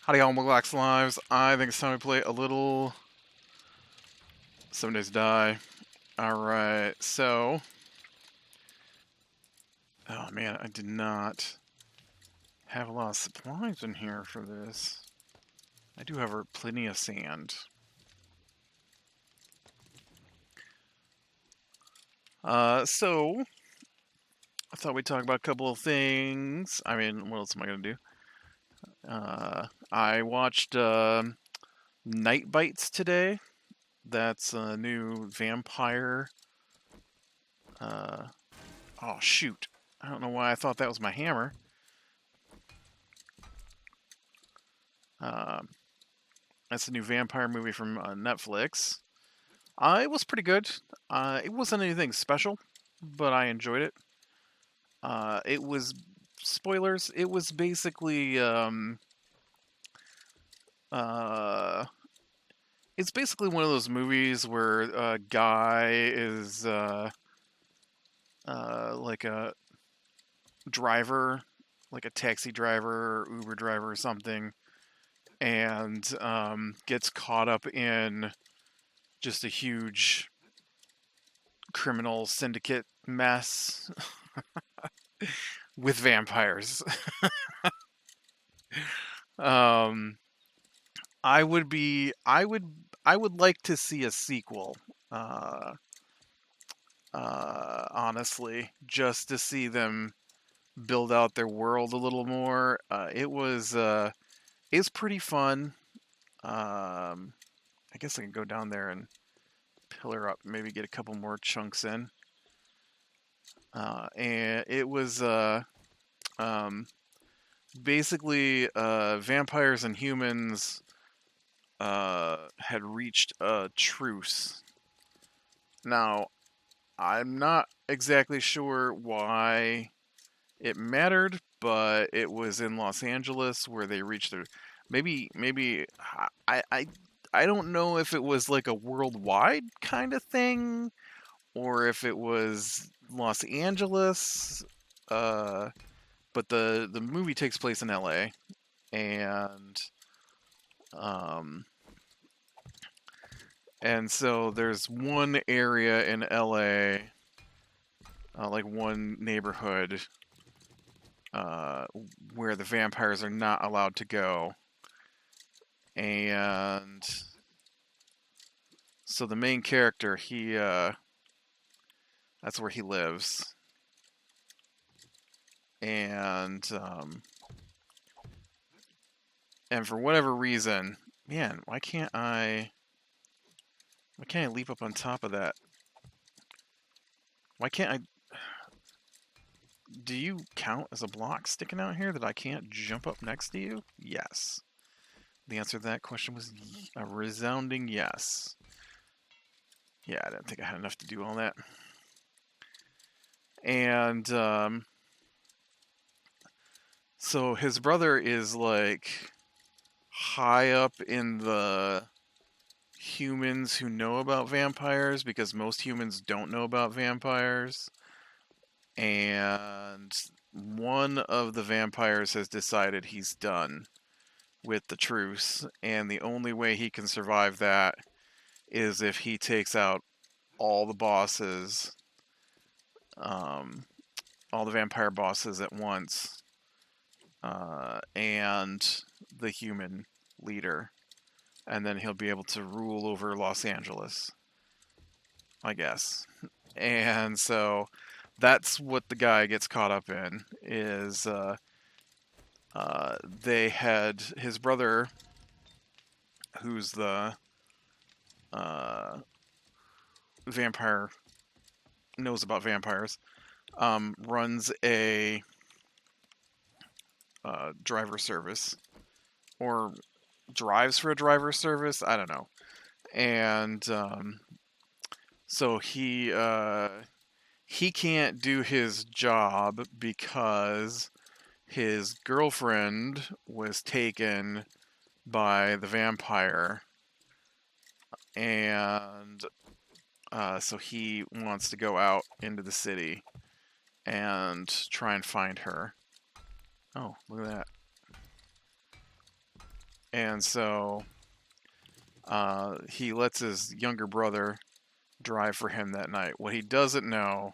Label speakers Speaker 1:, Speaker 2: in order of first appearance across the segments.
Speaker 1: Howdy y'all, Muglax Lives. I think it's time we play a little 7 Days to Die. Alright, so... Oh man, I did not have a lot of supplies in here for this. I do have plenty of sand. So... I thought we'd talk about a couple of things. I mean, what else am I going to do? I watched Night Bites today. That's a new vampire... Oh, shoot. I don't know why I thought that was my hammer. Um, that's a new vampire movie from Netflix. It was pretty good. It wasn't anything special, but I enjoyed it. It was spoilers. It was basically uh, it's basically one of those movies where a guy is like a driver, like a taxi driver or Uber driver or something, and gets caught up in just a huge criminal syndicate mess with vampires. um, I would like to see a sequel. Uh, Honestly, just to see them build out their world a little more. It's pretty fun. I guess I can go down there and pillar up, maybe get a couple more chunks in. And it was um, basically vampires and humans had reached a truce. Now, I'm not exactly sure why it mattered, but it was in Los Angeles where they reached their. Maybe I don't know if it was like a worldwide kind of thing or if it was Los Angeles. Uh, but the movie takes place in L.A. and um, and so there's one area in LA, like one neighborhood, uh, where the vampires are not allowed to go. And so the main character, that's where he lives. And and for whatever reason, man, why can't I leap up on top of that? Why can't I Do you count as a block sticking out here that I can't jump up next to you? Yes. The answer to that question was a resounding yes. Yeah, I didn't think I had enough to do all that. And so his brother is like high up in the humans who know about vampires because most humans don't know about vampires. And one of the vampires has decided he's done with the truce, and the only way he can survive that is if he takes out all the bosses, um, all the vampire bosses at once, and the human leader, and then he'll be able to rule over Los Angeles, I guess. And so that's what the guy gets caught up in is they had his brother, who's the uh, vampire, knows about vampires, runs a driver service or drives for a driver service. I don't know. And so he can't do his job because his girlfriend was taken by the vampire, and so he wants to go out into the city and try and find her. Oh, look at that. And so he lets his younger brother drive for him that night. What he doesn't know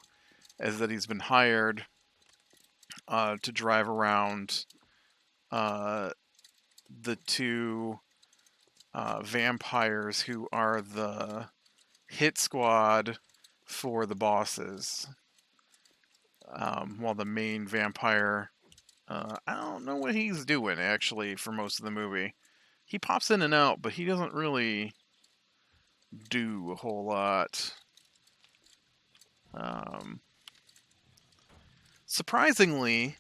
Speaker 1: is that he's been hired to drive around uh, the two vampires who are the hit squad for the bosses. While the main vampire, I don't know what he's doing actually for most of the movie. He pops in and out, but he doesn't really do a whole lot. Um, surprisingly,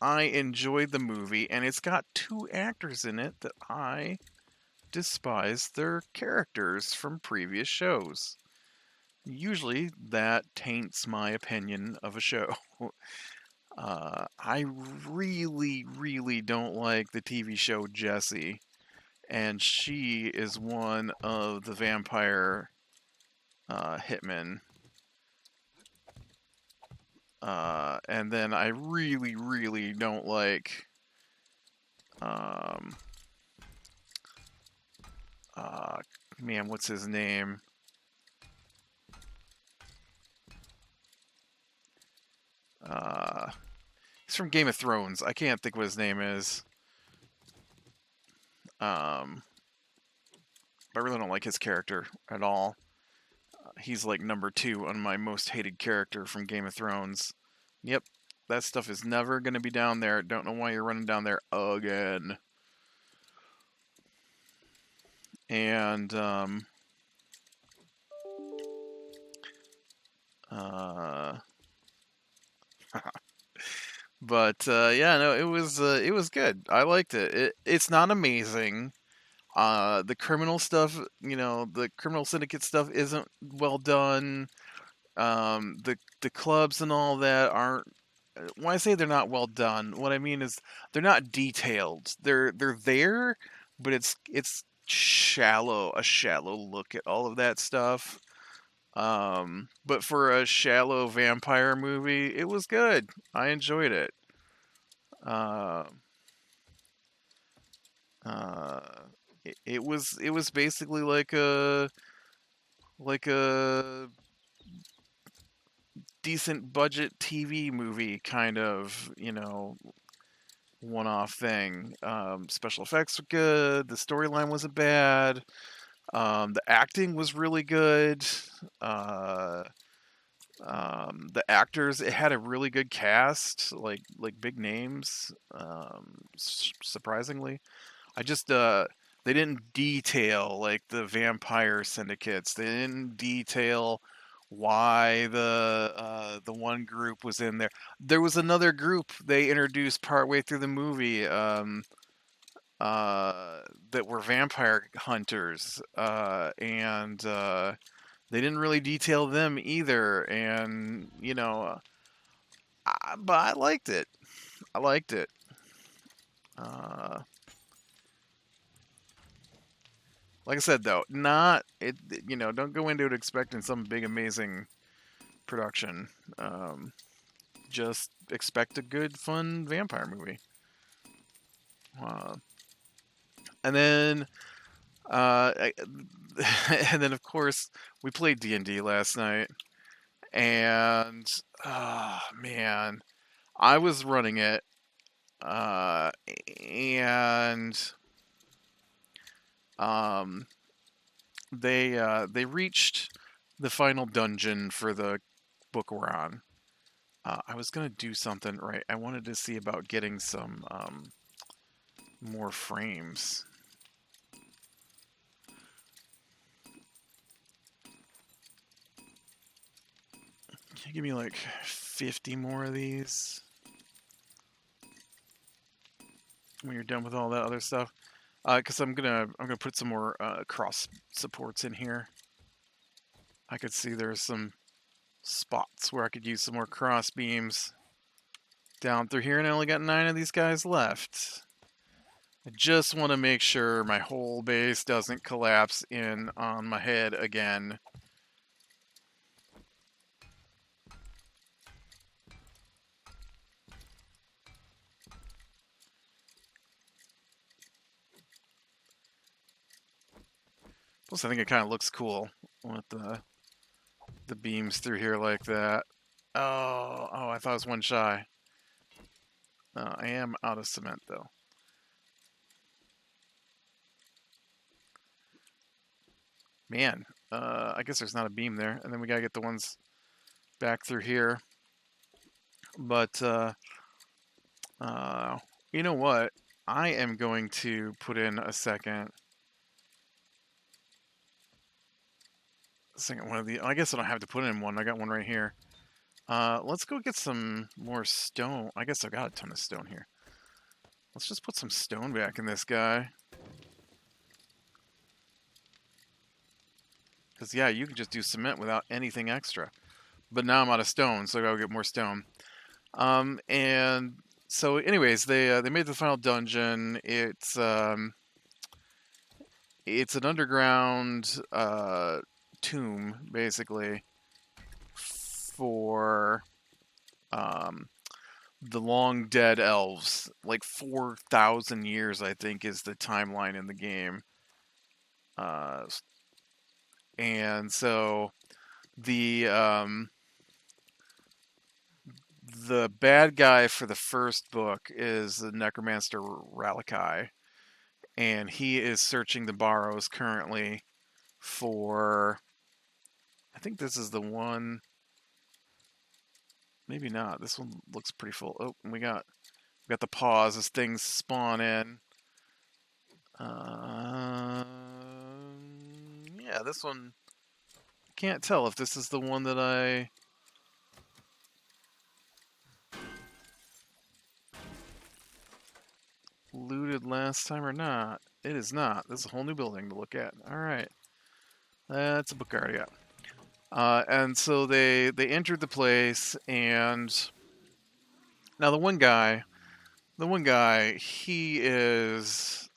Speaker 1: I enjoyed the movie, and it's got two actors in it that I despise their characters from previous shows. Usually, that taints my opinion of a show. I really, really don't like the TV show Jessie, and she is one of the vampire hitmen. And then I really, really don't like um, man, what's his name? He's from Game of Thrones. I can't think what his name is. I really don't like his character at all. He's like number 2 on my most hated character from Game of Thrones. Yep, that stuff is never going to be down there. Don't know why you're running down there again. And but yeah, no, it was good. I liked it. It's not amazing. The criminal stuff, the criminal syndicate stuff isn't well done. The clubs and all that aren't. When I say they're not well done, what I mean is they're not detailed. They're there, but it's shallow. A shallow look at all of that stuff. But for a shallow vampire movie, it was good. I enjoyed it. Uh, uh, it was basically like a decent budget TV movie kind of one-off thing. Special effects were good. The storyline wasn't bad. The acting was really good. Uh, the actors, it had a really good cast, like big names. Surprisingly, I just they didn't detail like the vampire syndicates. They didn't detail why the one group was in there. There was another group they introduced partway through the movie that were vampire hunters, and they didn't really detail them either. And but I liked it. I liked it. Uh, like I said, though, not it. Don't go into it expecting some big amazing production. Just expect a good, fun vampire movie. Uh, and then, uh, and then of course we played D&D last night, and oh man, I was running it, and um, they reached the final dungeon for the book we're on. I was gonna do something right. I wanted to see about getting some more frames. Can you give me like 50 more of these when you're done with all that other stuff? Because I'm gonna put some more cross supports in here. I could see there's some spots where I could use some more cross beams down through here, and I only got 9 of these guys left. I just want to make sure my whole base doesn't collapse in on my head again. Plus, I think it kind of looks cool with the beams through here like that. Oh, I thought it was one shy. I am out of cement, though. Man, I guess there's not a beam there. And then we gotta get the ones back through here. But, you know what? I am going to put in a second one of the... I guess I don't have to put in one. I got one right here. Let's go get some more stone. I guess I got a ton of stone here. Let's just put some stone back in this guy. Because, yeah, you can just do cement without anything extra. But now I'm out of stone, so I gotta get more stone. And so, anyways, they made the final dungeon. It's an underground tomb, basically, for the long dead elves. Like 4,000 years, I think, is the timeline in the game. And so the bad guy for the first book is the Necromancer Ralakai, and he is searching the Barrows currently for... I think this is the one. Maybe not. This one looks pretty full. Oh, we got the pause as things spawn in. Yeah, this one... Can't tell if this is the one that I... looted last time or not. It is not. This is a whole new building to look at. Alright. That's a book I already got. And so they entered the place, and now the one guy, he is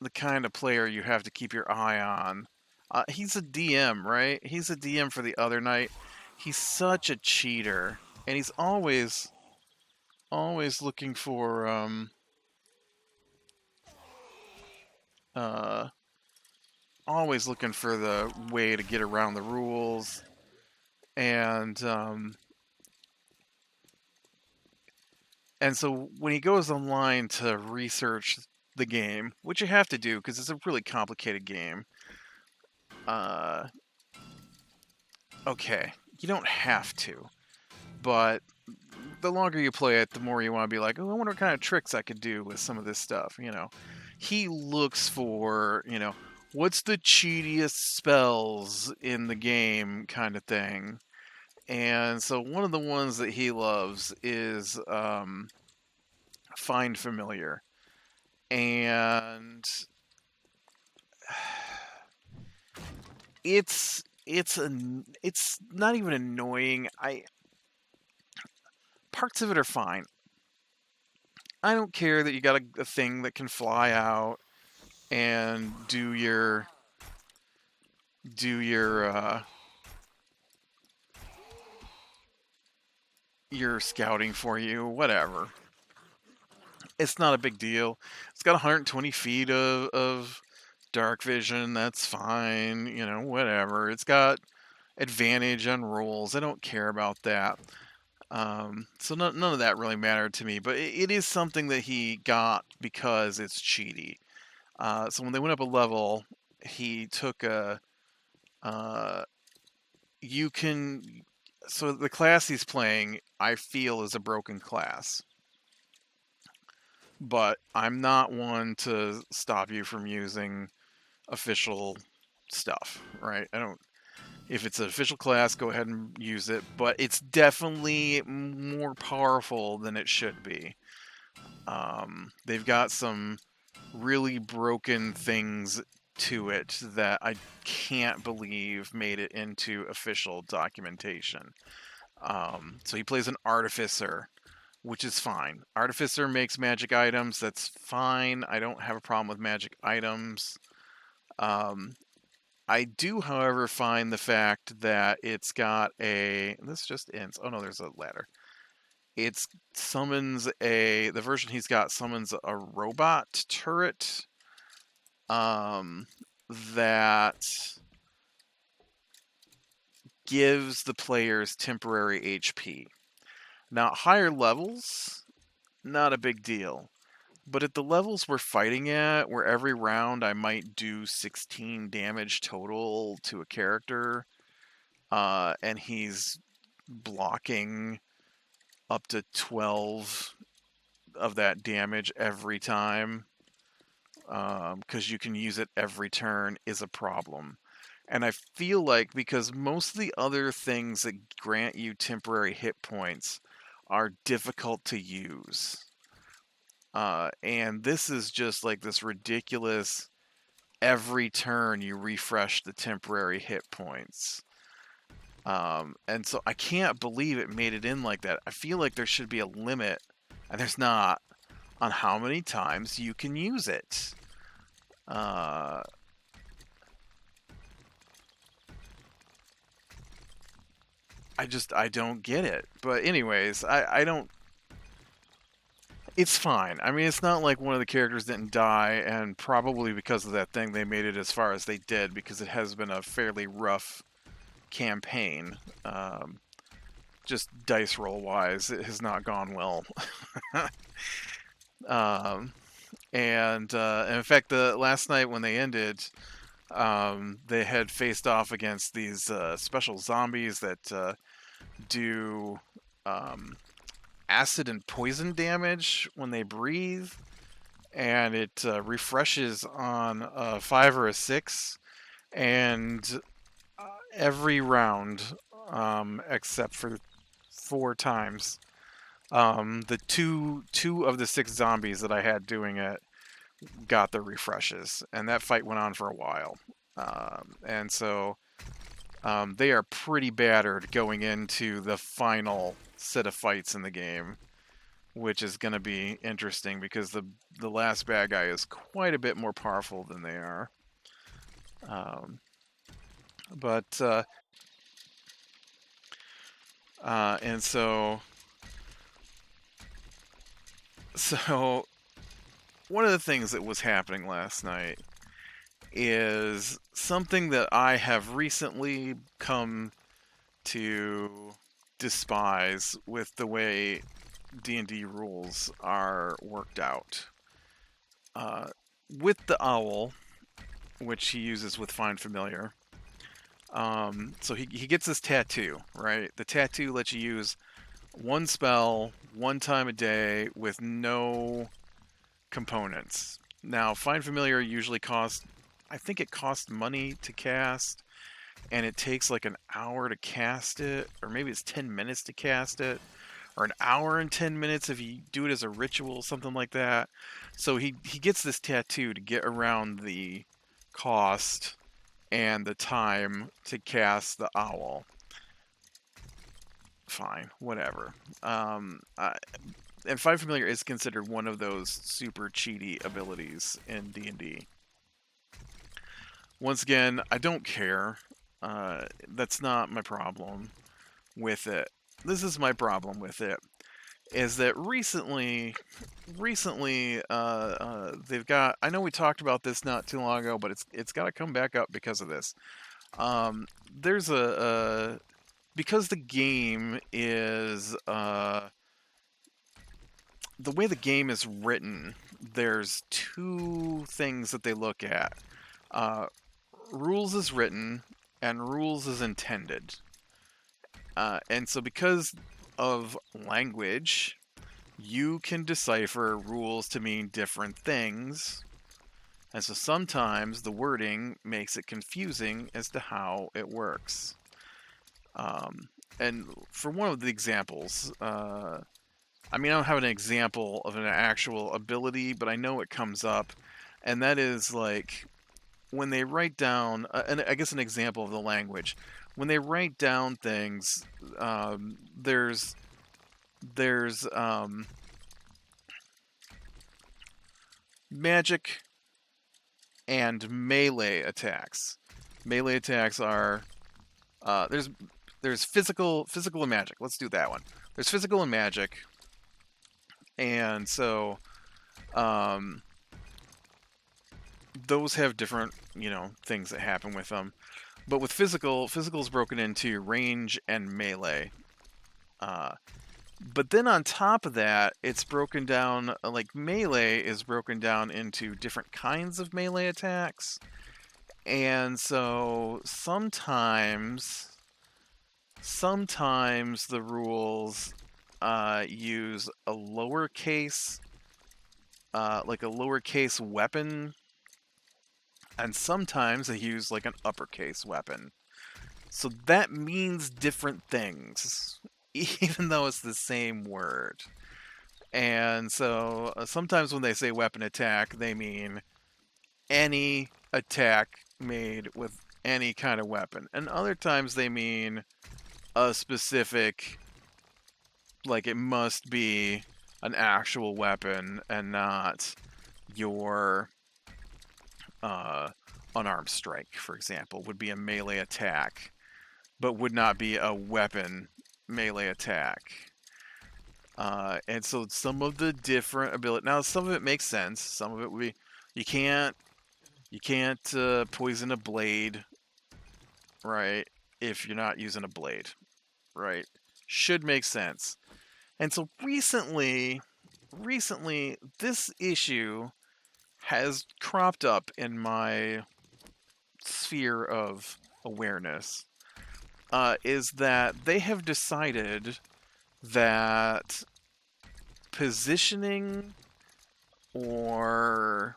Speaker 1: the kind of player you have to keep your eye on. He's a DM, right? He's a DM for the other night. He's such a cheater, and he's always looking for always looking for the way to get around the rules, and so when he goes online to research the game, which you have to do because it's a really complicated game. Okay, you don't have to, but the longer you play it, the more you want to be like, oh, I wonder what kind of tricks I could do with some of this stuff, you know. He looks for, you know, what's the cheatiest spells in the game kind of thing. And so one of the ones that he loves is Find Familiar. And it's not even annoying. Parts of it are fine. I don't care that you got a thing that can fly out and do your scouting for you, whatever. It's not a big deal. It's got 120 feet of dark vision. That's fine. You know, whatever. It's got advantage on rolls. I don't care about that. So none of that really mattered to me. But it is something that he got because it's cheaty. So when they went up a level, he took a... you can... So the class he's playing, I feel, is a broken class. But I'm not one to stop you from using official stuff, right? I don't... If it's an official class, go ahead and use it. But it's definitely more powerful than it should be. They've got some really broken things to it that I can't believe made it into official documentation. So he plays an artificer, which is fine. Artificer makes magic items. That's fine. I don't have a problem with magic items. I do, however, find the fact that it's got a... This just ends. Oh, no, there's a ladder. it summons the version he's got summons a robot turret um, that gives the players temporary HP. Now, at higher levels, not a big deal. But at the levels we're fighting at, where every round I might do 16 damage total to a character, and he's blocking up to 12 of that damage every time, because you can use it every turn, is a problem. And I feel like because most of the other things that grant you temporary hit points are difficult to use. And this is just like this ridiculous, every turn you refresh the temporary hit points. And so I can't believe it made it in like that. I feel like there should be a limit, and there's not, on how many times you can use it. I don't get it. But anyways, I don't. It's fine. I mean, it's not like one of the characters didn't die, and probably because of that thing, they made it as far as they did, because it has been a fairly rough campaign. Just dice roll wise, it has not gone well. And in fact, the last night when they ended, they had faced off against these special zombies that do acid and poison damage when they breathe, and it refreshes on a 5 or a 6, and every round, except for 4 times, the two of the 6 zombies that I had doing it got the refreshes, and that fight went on for a while. And so they are pretty battered going into the final set of fights in the game, which is going to be interesting because the last bad guy is quite a bit more powerful than they are. And so one of the things that was happening last night is something that I have recently come to despise with the way D&D rules are worked out. With the owl, which he uses with Find Familiar, so he gets this tattoo, right? The tattoo lets you use one spell one time a day with no components. Now, Find Familiar usually costs, I think it costs money to cast, and it takes like an hour to cast it, or maybe it's 10 minutes to cast it, or an hour and 10 minutes if you do it as a ritual, something like that. So he gets this tattoo to get around the cost and the time to cast the owl. Fine, whatever. And Find Familiar is considered one of those super cheaty abilities in D&D. Once again, I don't care. That's not my problem with it. This is my problem with it. Is that recently, they've got. I know we talked about this not too long ago, but it's got to come back up because of this. There's because the game is the way the game is written. There's 2 things that they look at: rules as written and rules as intended. And so because of language, you can decipher rules to mean different things. And so sometimes the wording makes it confusing as to how it works. And for one of the examples, I don't have an example of an actual ability, but I know it comes up. And that is like when they write down, and I guess an example of the language. When they write down things, there's magic and melee attacks. Melee attacks are there's physical and magic. Let's do that one. There's physical and magic, And so um, those have different, things that happen with them. But with physical is broken into range and melee. Uh, but then on top of that, it's broken down, like melee is broken down into different kinds of melee attacks. And so sometimes the rules use a lowercase, like a lowercase weapon, and sometimes they use like an uppercase weapon. So that means different things, even though it's the same word. And so sometimes when they say weapon attack, they mean any attack made with any kind of weapon. And other times they mean a specific, like it must be an actual weapon and not your uh, unarmed strike, for example, would be a melee attack, but would not be a weapon melee attack. And so some of the different ability, now some of it makes sense. Some of it would be you can't poison a blade, right? If you're not using a blade, right? Should make sense. And so recently, this issue has cropped up in my sphere of awareness. Is that they have decided that positioning or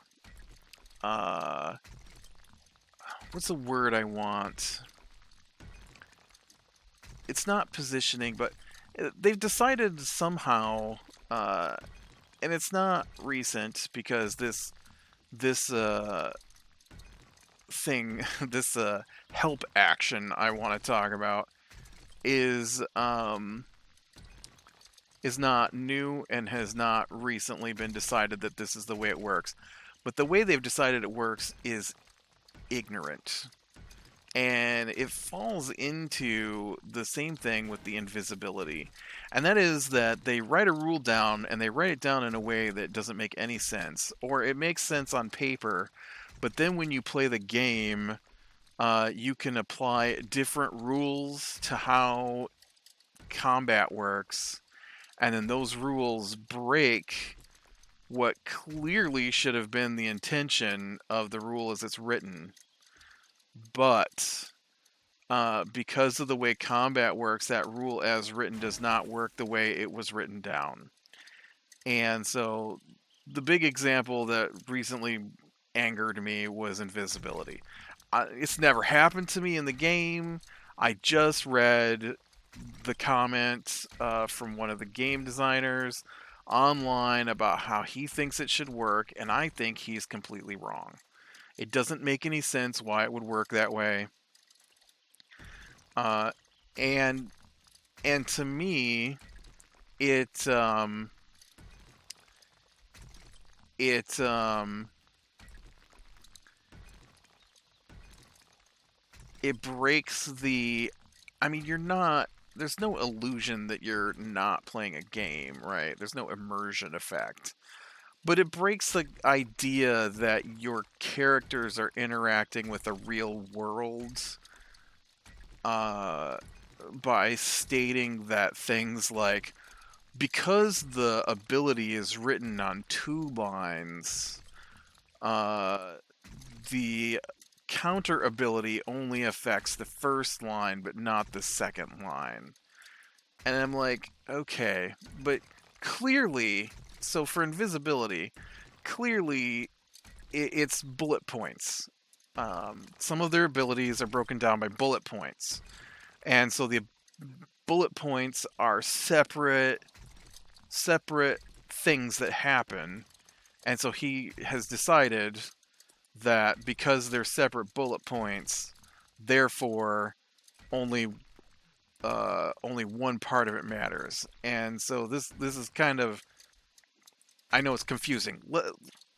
Speaker 1: what's the word I want? It's not positioning, but they've decided somehow, and it's not recent because this thing, this help action I want to talk about is not new and has not recently been decided that this is the way it works. But the way they've decided it works is ignorant. And it falls into the same thing with the invisibility. And that is that they write a rule down and they write it down in a way that doesn't make any sense. Or it makes sense on paper, but then when you play the game, you can apply different rules to how combat works. And then those rules break what clearly should have been the intention of the rule as it's written. But because of the way combat works, that rule as written does not work the way it was written down. And so the big example that recently angered me was invisibility. It's never happened to me in the game. I just read the comment from one of the game designers online about how he thinks it should work, and I think he's completely wrong. It doesn't make any sense why it would work that way. Uh, and and to me, it it it breaks the. I mean, you're not. There's no illusion that you're not playing a game, right? There's no immersion effect. But it breaks the idea that your characters are interacting with the real world uh, by stating that things like, because the ability is written on 2 lines, the counter ability only affects the first line but not the second line. And I'm like, okay, but clearly, so for invisibility, clearly it's bullet points. Some of their abilities are broken down by bullet points. And so the bullet points are separate things that happen. And so he has decided that because they're separate bullet points, therefore only one part of it matters. And so this is kind of, I know it's confusing.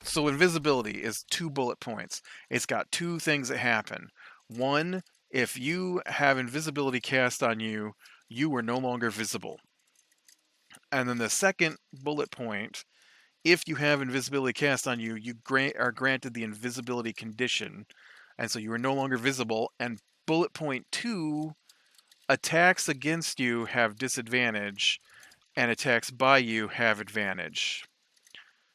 Speaker 1: So invisibility is 2 bullet points. It's got 2 things that happen. One, if you have invisibility cast on you, you are no longer visible. And then the second bullet point, if you have invisibility cast on you, you are granted the invisibility condition, and so you are no longer visible. And bullet point 2, attacks against you have disadvantage, and attacks by you have advantage.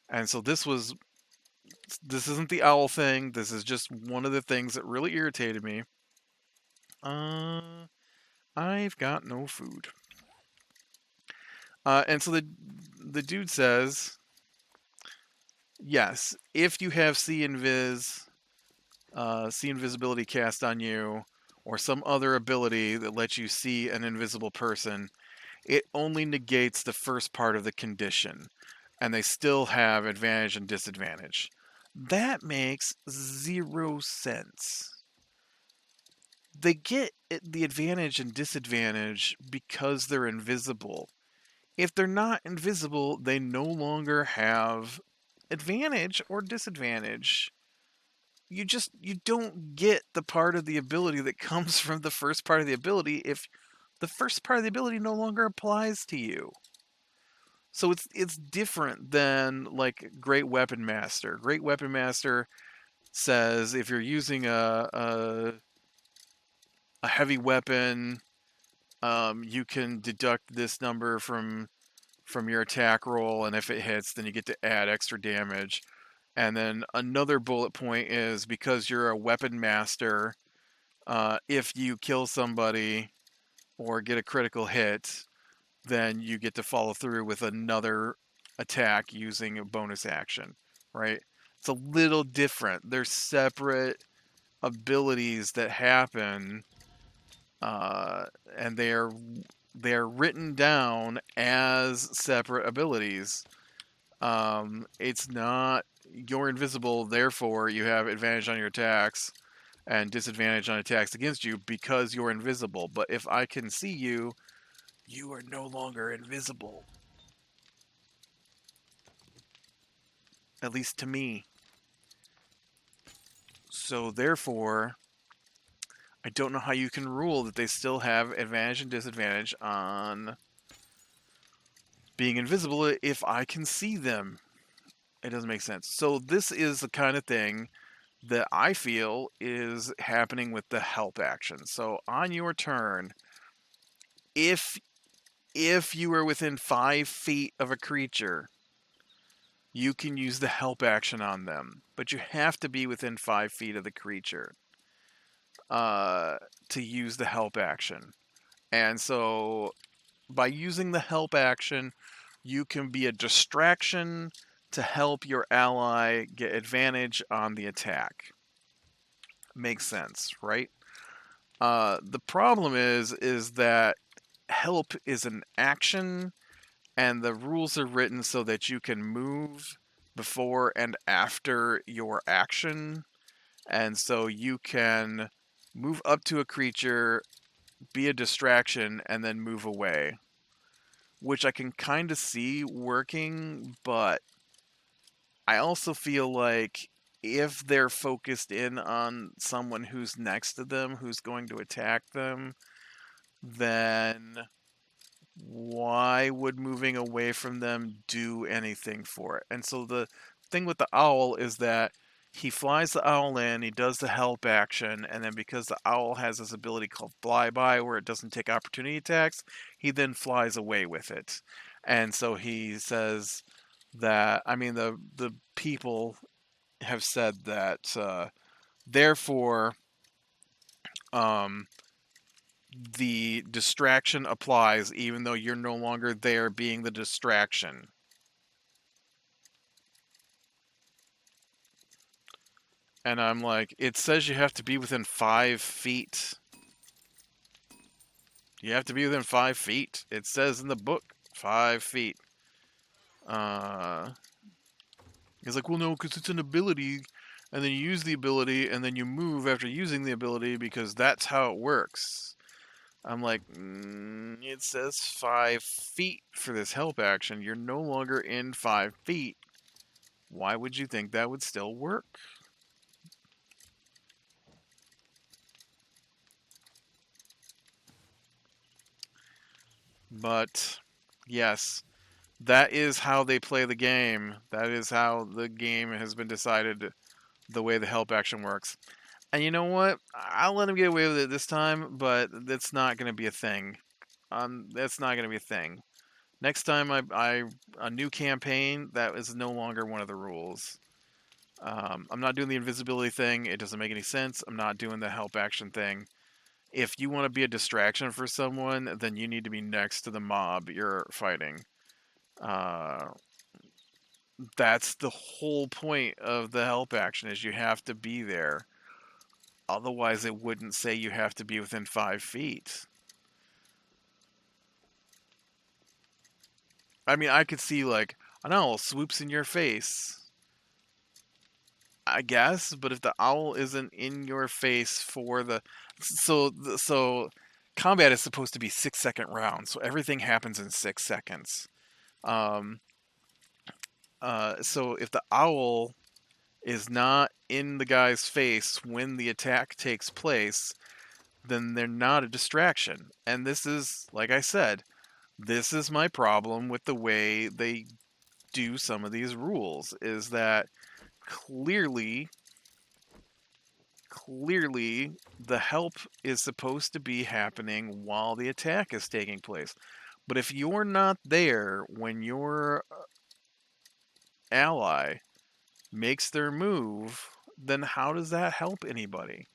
Speaker 1: And so this isn't the owl thing. This is just one of the things that really irritated me. I've got no food. And so the dude says, yes, if you have see invisibility cast on you, or some other ability that lets you see an invisible person, it only negates the first part of the condition, and they still have advantage and disadvantage. That makes 0 sense. They get the advantage and disadvantage because they're invisible. If they're not invisible, they no longer have advantage or disadvantage. You don't get the part of the ability that comes from the first part of the ability if the first part of the ability no longer applies to you. So it's different than like Great Weapon Master. Great Weapon Master says if you're using a heavy weapon, you can deduct this number from your attack roll, and if it hits, then you get to add extra damage. And then another bullet point is because you're a weapon master, if you kill somebody or get a critical hit, then you get to follow through with another attack using a bonus action, right? It's a little different. They're separate abilities that happen, and they are written down as separate abilities. It's not you're invisible, therefore you have advantage on your attacks and disadvantage on attacks against you because you're invisible. But if I can see you, you are no longer invisible. At least to me. So therefore, I don't know how you can rule that they still have advantage and disadvantage on being invisible if I can see them. It doesn't make sense. So this is the kind of thing that I feel is happening with the help action. So on your turn, if you are within 5 feet of a creature, you can use the help action on them, but you have to be within 5 feet of the creature to use the help action. And so by using the help action, you can be a distraction to help your ally get advantage on the attack. Makes sense, right? The problem is that help is an action, and the rules are written so that you can move before and after your action. And so you can move up to a creature, be a distraction, and then move away. Which I can kind of see working, but I also feel like if they're focused in on someone who's next to them, who's going to attack them, then why would moving away from them do anything for it? And so the thing with the owl is that he flies the owl in, he does the help action, and then because the owl has this ability called flyby where it doesn't take opportunity attacks, he then flies away with it. And so he says that, I mean, the people have said that therefore the distraction applies even though you're no longer there being the distraction. And I'm like, it says you have to be within 5 feet. You have to be within 5 feet. It says in the book, 5 feet. He's like, well, no, because it's an ability, and then you use the ability, and then you move after using the ability because that's how it works. I'm like, it says 5 feet for this help action. You're no longer in 5 feet. Why would you think that would still work? But, yes, That is how they play the game. That is how the game has been decided, the way the help action works. And you know what? I'll let him get away with it this time, but that's not going to be a thing. That's not going to be a thing. Next time I a new campaign, that is no longer one of the rules. I'm not doing the invisibility thing. It doesn't make any sense. I'm not doing the help action thing. If you want to be a distraction for someone, then you need to be next to the mob you're fighting. Uh, that's the whole point of the help action, is you have to be there. Otherwise, it wouldn't say you have to be within 5 feet. I mean, I could see like an owl swoops in your face, I guess, but if the owl isn't in your face for the so combat is supposed to be 6 second rounds, so everything happens in 6 seconds. Um, so if the owl is not in the guy's face when the attack takes place, then they're not a distraction. And this is, like I said, this is my problem with the way they do some of these rules, is that clearly the help is supposed to be happening while the attack is taking place. But if you're not there when your ally makes their move, then how does that help anybody?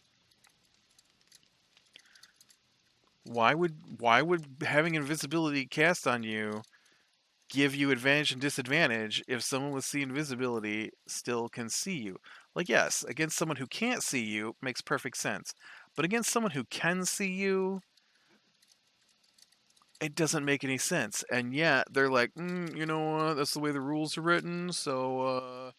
Speaker 1: Why would having invisibility cast on you give you advantage and disadvantage if someone with see invisibility still can see you? Like, yes, against someone who can't see you makes perfect sense. But against someone who can see you, it doesn't make any sense. And yet they're like, you know what? That's the way the rules are written. So,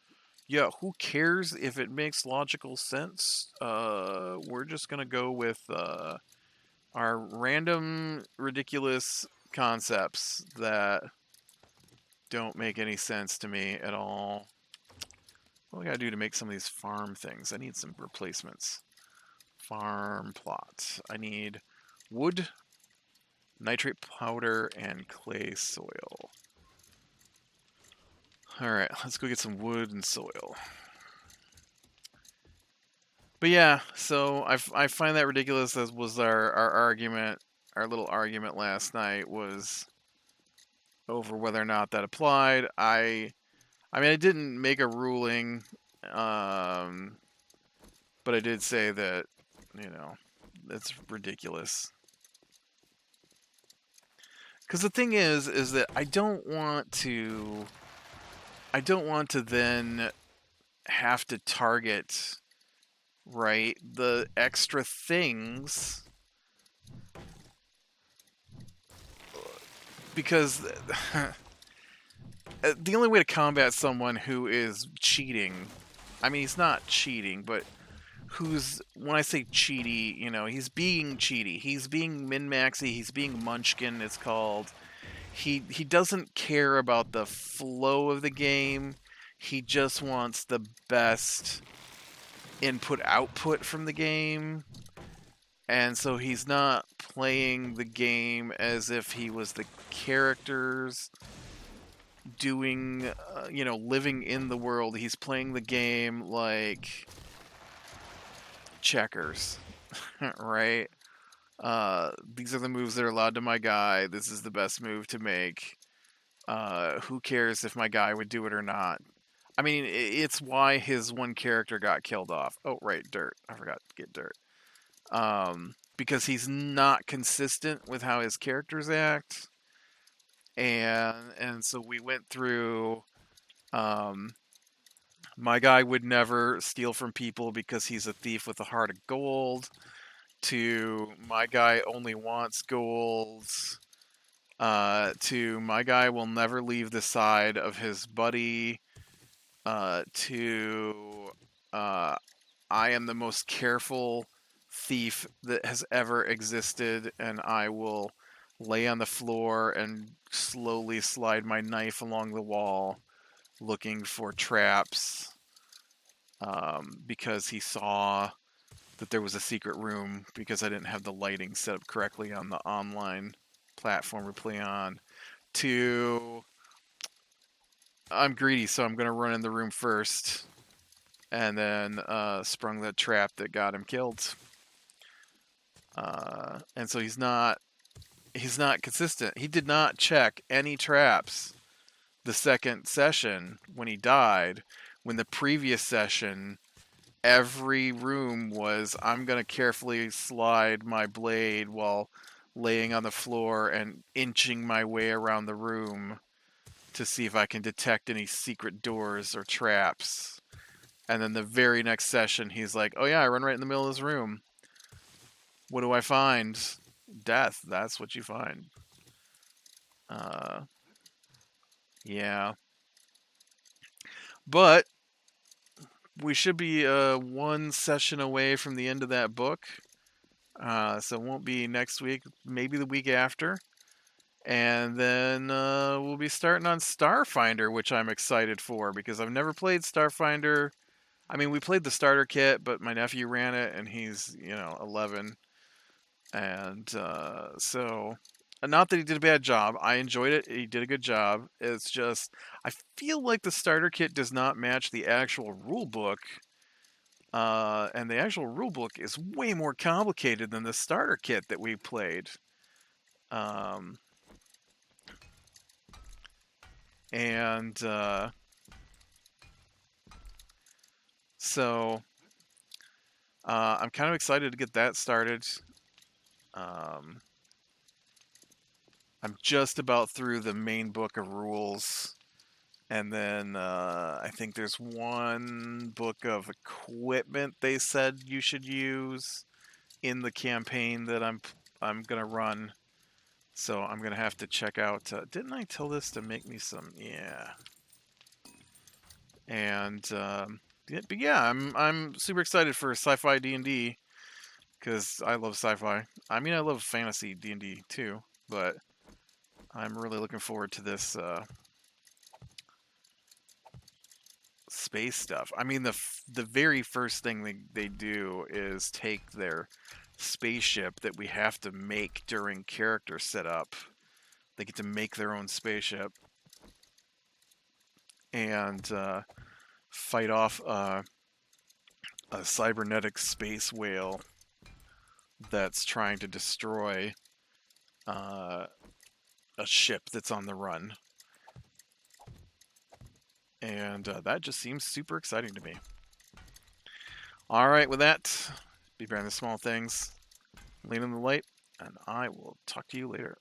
Speaker 1: yeah, who cares if it makes logical sense? We're just gonna go with our random, ridiculous concepts that don't make any sense to me at all. What do I gotta do to make some of these farm things? I need some replacements. Farm plot. I need wood, nitrate powder, and clay soil. Alright, let's go get some wood and soil. But yeah, so I find that ridiculous. As was our argument, our little argument last night was over whether or not that applied. I mean, I didn't make a ruling, but I did say that, you know, it's ridiculous. Because the thing is that I don't want to then have to target, right, the extra things, because the only way to combat someone who is cheating, I mean, he's not cheating, but who's, when I say cheaty, you know, he's being cheaty. He's being min-maxy. He's being munchkin, it's called. He doesn't care about the flow of the game. He just wants the best input-output from the game. And so he's not playing the game as if he was the characters doing, living in the world. He's playing the game like checkers, right? These are the moves that are allowed to my guy. This is the best move to make. Who cares if my guy would do it or not? I mean, it's why his one character got killed off. Oh, right, dirt. I forgot to get dirt. Because he's not consistent with how his characters act. And so we went through, my guy would never steal from people because he's a thief with a heart of gold, to my guy only wants gold, to my guy will never leave the side of his buddy, to I am the most careful thief that has ever existed, and I will lay on the floor and slowly slide my knife along the wall looking for traps, because he saw that there was a secret room because I didn't have the lighting set up correctly on the online platform we play on, to I'm greedy, so I'm gonna run in the room first, and then sprung the trap that got him killed. And so he's not consistent. He did not check any traps the second session when he died. When the previous session, every room was, I'm going to carefully slide my blade while laying on the floor and inching my way around the room to see if I can detect any secret doors or traps. And then the very next session, he's like, oh yeah, I run right in the middle of this room. What do I find? Death. That's what you find. Yeah. But we should be one session away from the end of that book. So it won't be next week, maybe the week after. And then we'll be starting on Starfinder, which I'm excited for because I've never played Starfinder. I mean, we played the starter kit, but my nephew ran it, and he's 11, and so not that he did a bad job. I enjoyed it. He did a good job. It's just I feel like the starter kit does not match the actual rule book. And the actual rule book is way more complicated than the starter kit that we played. Um, and so I'm kind of excited to get that started. I'm just about through the main book of rules. And then I think there's one book of equipment they said you should use in the campaign that I'm gonna run. So I'm gonna have to check out. Didn't I tell this to make me some? Yeah. And but yeah, I'm super excited for sci-fi D&D because I love sci-fi. I mean, I love fantasy D&D too, but I'm really looking forward to this space stuff. I mean, the very first thing they do is take their spaceship that we have to make during character setup. They get to make their own spaceship and fight off a cybernetic space whale that's trying to destroy a ship that's on the run. And that just seems super exciting to me. All right, with that, be bearing the small things, lean in the light, and I will talk to you later.